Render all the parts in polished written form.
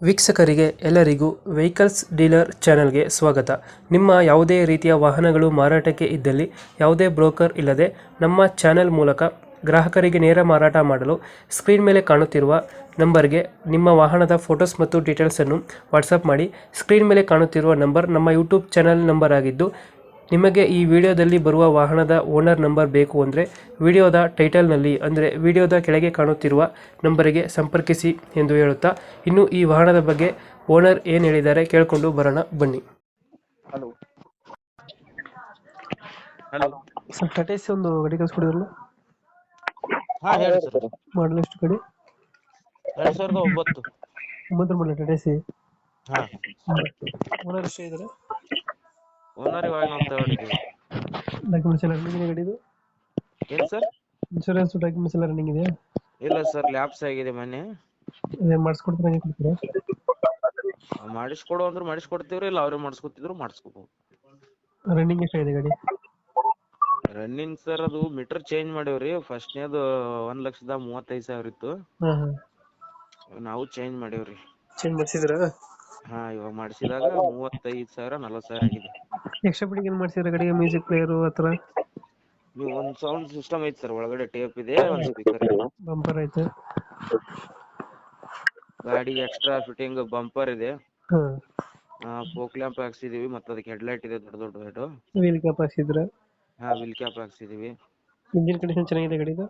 ವೀಕ್ಷಕರಿಗೆ ಎಲ್ಲರಿಗೂ vehicles dealer ಚಾನೆಲ್ಗೆ ಸ್ವಾಗತ. ನಿಮ್ಮ ಯಾವುದೇ ರೀತಿಯ ವಾಹನಗಳು ಮಾರಾಟಕ್ಕೆ ಇದ್ದಲ್ಲಿ ಯಾವುದೇ ಬ್ರೋಕರ್ ಇಲ್ಲದೆ ನಮ್ಮ ಚಾನೆಲ್ ಮೂಲಕ ಗ್ರಾಹಕರಿಗೆ ನೇರ ಮಾರಾಟ ಮಾಡಲು ಸ್ಕ್ರೀನ್ ಮೇಲೆ ಕಾಣುತ್ತಿರುವ ನಂಬರ್ಗೆ ನಿಮ್ಮ ವಾಹನದ ಫೋಟೋಸ್ ಮತ್ತು ಡೀಟೇಲ್ಸನ್ನು ವಾಟ್ಸಪ್ ಮಾಡಿ. ಸ್ಕ್ರೀನ್ ಮೇಲೆ ಕಾಣುತ್ತಿರುವ ನಂಬರ್ ನಮ್ಮ ಯೂಟ್ಯೂಬ್ ಚಾನೆಲ್ ನಂಬರ್ ಆಗಿದ್ದು, ನಿಮಗೆ ಈ ವಿಡಿಯೋದಲ್ಲಿ ಬರುವ ವಾಹನದ ಓನರ್ ನಂಬರ್ ಬೇಕು ಅಂದರೆ ವಿಡಿಯೋದ ಟೈಟಲ್ನಲ್ಲಿ ಅಂದರೆ ವಿಡಿಯೋದ ಕೆಳಗೆ ಕಾಣುತ್ತಿರುವ ನಂಬರಿಗೆ ಸಂಪರ್ಕಿಸಿ ಎಂದು ಹೇಳುತ್ತಾ, ಇನ್ನು ಈ ವಾಹನದ ಬಗ್ಗೆ ಓನರ್ ಏನು ಹೇಳಿದ್ದಾರೆ ಕೇಳಿಕೊಂಡು ಬರೋಣ ಬನ್ನಿ. Hello hello sir, Tata AC ಒಂದು ಗಾಡಿ ಕಳಿಸ್ಕೊಡಿದ್ರಲ್ಲ, ಹಾ ಹೇಳಿ ಸರ್. ಮಾಡಲ್ ಎಷ್ಟು ಗಾಡಿ? 2009. 9 ಮಾಡಲ್ ಟಾಟಾ ಎಸಿ. ಹಾ ಓನರ್ ಎಷ್ಟು ಇದ್ದಾರೆ? ಓನರ್ ಇವಾಗ ನಾವು ತರ್ಡ್ ಇದೀವಿ. ಡಾಕ್ಯುಮೆಂಟ್ಸ್ ಎಲ್ಲ ರನ್ನಿಂಗ್ ಇದೆ ಗಾಡಿದು? ಏನ್ ಸರ್? ಇನ್ಶೂರೆನ್ಸ್ ಡಾಕ್ಯುಮೆಂಟ್ಸ್ ಎಲ್ಲ ರನ್ನಿಂಗ್ ಇದೆಯಾ? ಇಲ್ಲ ಸರ್, ಲ್ಯಾಪ್ಸ್ ಆಗಿದೆ ಮೊನ್ನೆ. ಅದೇ ಮಾಡಿಸ್ಕೊಡ್ತೀರಾ, ಹೇಗೆ ಕೊಡ್ತೀರಾ? ಮಾಡಿಸ್ಕೊಡು ಅಂದ್ರೆ ಮಾಡಿಸ್ಕೊಡ್ತೀವ್ರಿ, ಇಲ್ಲ ಅವ್ರೇ ಮಾಡಿಸ್ಕೊತಿದ್ರು ಮಾಡಿಸ್ಕೋಬಹುದು. ರನ್ನಿಂಗ್ ಎಷ್ಟಾಗಿದೆ ಗಾಡಿ? ರನ್ನಿಂಗ್ ಸರ್, ಅದು ಮೀಟರ್ ಚೇಂಜ್ ಮಾಡೇವ್ರಿ. ಫಸ್ಟ್ನೇದು 1,35,000 ಇತ್ತು, ಹಾಂ ಹಾಂ, ನಾವು ಚೇಂಜ್ ಮಾಡೇವ್ರಿ. ಚೇಂಜ್ ಮಾಡಿಸಿದ್ರಾ? ಹಾ, ಇವಾಗ ಮಾಡಿಸಿದಾಗ 35,000 40,000 ಆಗಿದೆ. ಎಕ್ಸ್ಟ್ರಾ ಫಿಟ್ಟಿಂಗ್ ಏನು ಮಾಡಿಸಿದ್ರೆ ಗಾಡಿಗೆ? ಮ್ಯೂಸಿಕ್ ಪ್ಲೇಯರು ಆ ಥರ? ನೀವು ಒಂದ್ ಸೌಂಡ್ ಸಿಸ್ಟಮ್ ಐತಿ ಸರ್, ಒಳಗಡೆ ಟೇಪ್ ಇದೆ, ಒಂದ್ ಸ್ಪೀಕರ್ ಇದೆ. ಬಂಪರ್ ಐತೆ? ಗಾಡಿಗೆ ಎಕ್ಸ್ಟ್ರಾ ಫಿಟ್ಟಿಂಗ್ ಬಂಪರ್ ಇದೆ, ಹಾಂ. ಫೋಕ್ ಲ್ಯಾಂಪ್ ಹಾಕ್ಸಿದೀವಿ, ಮತ್ತೆ ಅದಕ್ಕೆ ಹೆಡ್ಲೈಟ್ ಇದೆ, ದೊಡ್ಡ ದೊಡ್ಡ ಲೈಟ್. ವೀಲ್ ಕ್ಯಾಪ್ ಹಾಕ್ಸಿದ್ರ? ಹಾ, ವೀಲ್ ಕ್ಯಾಪ್ ಹಾಕ್ಸಿದೀವಿ. ಇಂಜಿನ್ ಕಂಡೀಷನ್ ಚೆನ್ನಾಗಿದೆ ಗಾಡಿದು?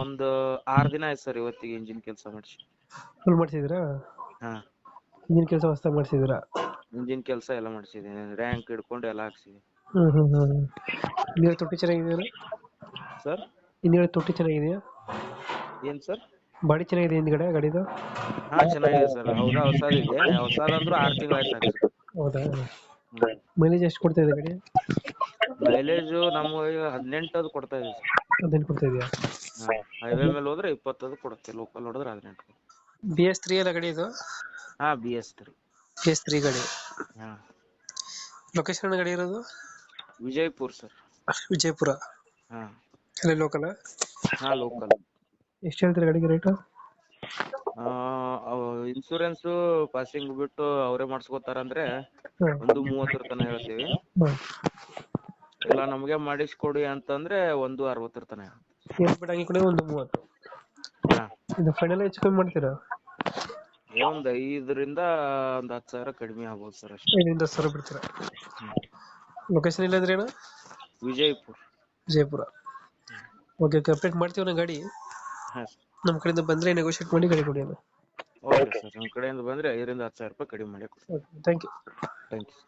ಒಂದು 6 ದಿನ ಆಯ್ತು ಸರ್ ಇವತ್ತಿಗೆ ಇಂಜಿನ್ ಕೆಲಸ ಮಾಡಿಸಿ. ಫುಲ್ ಮಾಡಿಸಿದ್ರಾ? ಹಾ, ಇಂಜಿನ್ ಕೆಲಸ ಹೊಸ್ದಾಗಿ ಮಾಡಿಸಿದ್ರಾ? ಇಂಜಿನ್ ಕೆಲಸ ಎಲ್ಲ ಮಾಡಿಸಿದೀನಿ, ರ್ಯಾಂಕ್ ಹಿಡ್ಕೊಂಡು ಎಲ್ಲ ಹಾಕ್ಸಿದೀನಿ. ಹಿಂದಿನ ತೊಟ್ಟಿ ಚೆನ್ನಾಗಿದೆಯಾ ಸರ್? ಹಿಂದಿನ ತೊಟ್ಟಿ ಚೆನ್ನಾಗಿದೆಯಾ? ಏನ್ ಸರ್? ಬಾಡಿ ಚೆನ್ನಾಗಿದೆ ಹಿಂದ್ಗಡೆ ಗಾಡಿದು? ಹಾ, ಚೆನ್ನಾಗಿದೆ ಸರ್. ಹೌದಾ, ಹೊಸದಿದೆ. ಹೊಸದಂದ್ರು 6 ತಿಂಗಳು ಆಯ್ತು ಹಾಕ್ಸಿ. ಹೌದಾ? ಮೈಲೇಜ್ ಎಷ್ಟು ಕೊಡ್ತಾ ಇದೆ ಗಾಡಿ? ಮೈಲೇಜ್ ನಮ್ಗೆ 18 ಅದು ಕೊಡ್ತಾ ಇದೆ ಸರ್. ಅದೇನು ಕೊಡ್ತಾ ಇದೆಯಾ? ಹಾ, ಹೈವೇ ಮೇಲೆ ಹೋದ್ರೆ 20 ಅದು ಕೊಡುತ್ತೆ, ಲೋಕಲ್ ಹೊಡೆದ್ರೆ 18. BS3 ಅಲ್ಲ ಗಾಡಿ ಇದು? ಹಾ, BS3. BS3 ಗಾಡಿ. ಹಾ. ಲೊಕೇಶನ್ ಗಾಡಿ ಇರೋದು? ವಿಜಯಪುರ್ ಸರ್. ವಿಜಯಪುರ? ಹಾ. ಅಲ್ಲೇ ಲೋಕಲ್? ಹಾ, ಲೋಕಲ್. ಎಷ್ಟು ಹೇಳ್ತೀರಾ ಗಾಡಿಗೆ ರೇಟು? ಇನ್ಸೂರೆನ್ಸ್ ಪಾಸಿಂಗ್ ಬಿಟ್ಟು ಅವರೇ ಮಾಡಿಸ್ಕೊತಾರಂದ್ರೆ ಹಾಂ 1,30 ತನಕ ಹೇಳ್ತೀವಿ. ಹಾಂ. ಇಲ್ಲ ನಮಗೆ ಮಾಡಿಸ್ಕೊಡಿ ಅಂತಂದ್ರೆ 1,60 ತನಕ. ಏನು ಬಿಟ್ಟು ಹಂಗೆ ಕೊಡಿ, 130. ಹಾ, ಇದು ಫೈನಲ್ ಹೆಚ್ಚು ಕಮ್ಮಿ ಮಾಡ್ತೀರಾ? ಒಂದು 5ರಿಂದ 10,000 ಕಡಿಮೆ ಆಗ್ಬೋದು ಸರ್ ಅಷ್ಟೇ. 5ರಿಂದ 10,000 ಬಿಡ್ತೀರಾ? ಲೊಕೇಶನ್ ಇಲ್ಲಂದ್ರೆ ಏನು? Vijayapur. Vijayapura. Okay okay, update ಮಾಡ್ತೀವಿ ನಾ ಗಾಡಿ. ಹಾ ನಮ್ಮ ಕಡೆಯಿಂದ ಬಂದರೆ ನೆಗೋಷಿಯೇಟ್ ಮಾಡಿ ಗಾಡಿ ಕೊಡಿ ಅಣ್ಣ. ಓಕೆ ಸರ್, ನಮ್ಮ ಕಡೆಯಿಂದ ಬಂದ್ರೆ 5ರಿಂದ 10,000 ರೂಪಾಯಿ ಕಡಿಮೆ ಮಾಡಿ ಕೊಡಿ. Okay, thank you. Thank you.